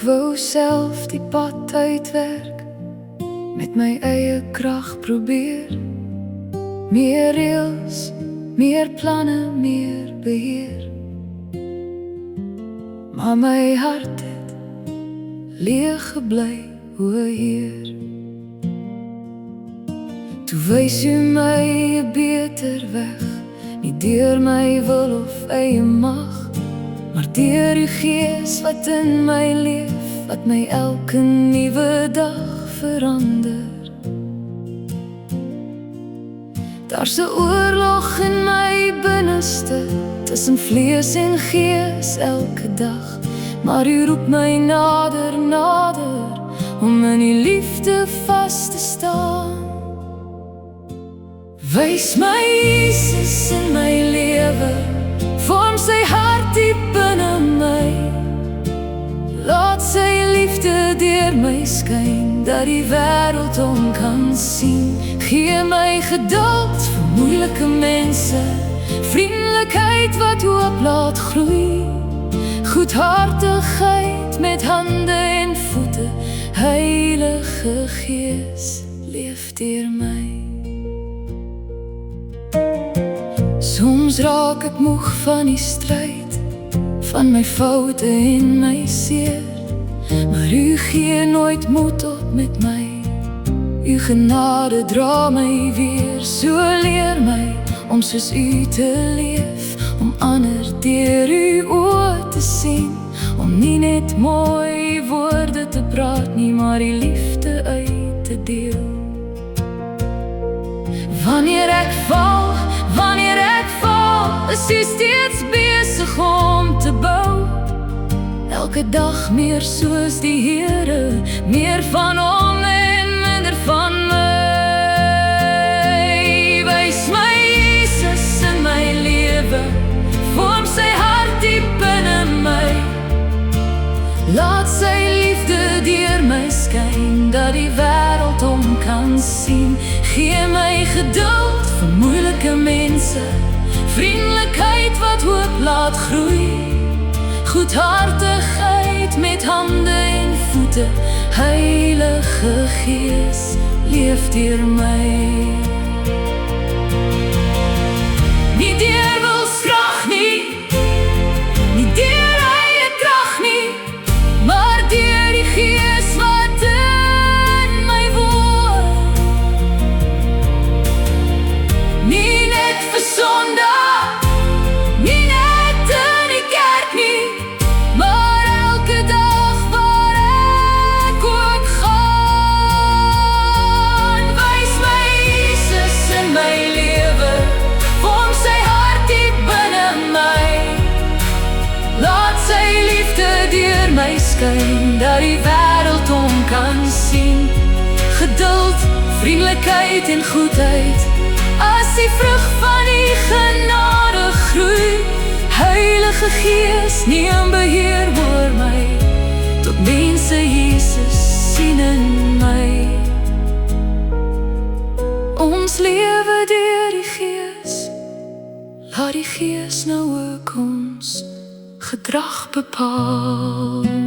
wou self die pad uitwerk, met my eie krag probeer. Meer reëls, meer planne, meer beheer. Maar my hart het leeg gebly, o Heer. Toe wys U my 'n beter weg, nie deur my wil of eie mag, maar deur U Gees wat in my leef, wat my elke nuwe dag verander. Daar's 'n oorlog in my binneste, tussen vlees en gees elke dag, maar U roep my nader, nader, om in U liefde vas te staan. Wys my Jesus in my lewe, vorm sy hart diep binne my. Laat sy liefde deur my skyn, dat die wêreld hom kan sien. Gee my geduld vir moeilike mense, vriendelikheid wat hoop laat groei, goedhartigheid met hande en voete. Heilige Gees, leef deur my. Soms raak ek moeg van die stryd, van my foute en my seer, maar U gee nooit moed op met my. U genade dra my weer, so leer my om soos U te leef, om ander deur U oë te sien, om nie net mooi woorde te praat nie, maar die liefde uit te deel. Wanneer ek val, is U steeds besig om te bou. Elke dag meer soos die Here, meer van Hom en minder van my. Wys my Jesus in my lewe, vorm sy hart diep binne my. Laat sy liefde deur my skyn, dat die wêreld hom kan sien. Gee my geduld vir moeilike mense, vriendelikheid wat hoop laat groei, goedhartigheid met hande en voete. Heilige Gees, leef deur my. Nie deur wilskrag nie, nie deur eie krag nie, maar deur die Gees wat in my woon. Nie net vir Sondag, nie net in die kerk nie, maar elke dag waar ek ook gaan. Wys my Jesus in my lewe, vorm sy hart diep binne my. Laat sy liefde deur my skyn, dat die wêreld hom kan sien. Geduld, vriendelikheid en goedheid, as die vrug van die genade groei. Heilige Gees, neem beheer oor my, tot mense Jesus sien in my. Ons lewe deur die Gees, laat die Gees nou ook ons gedrag bepaal.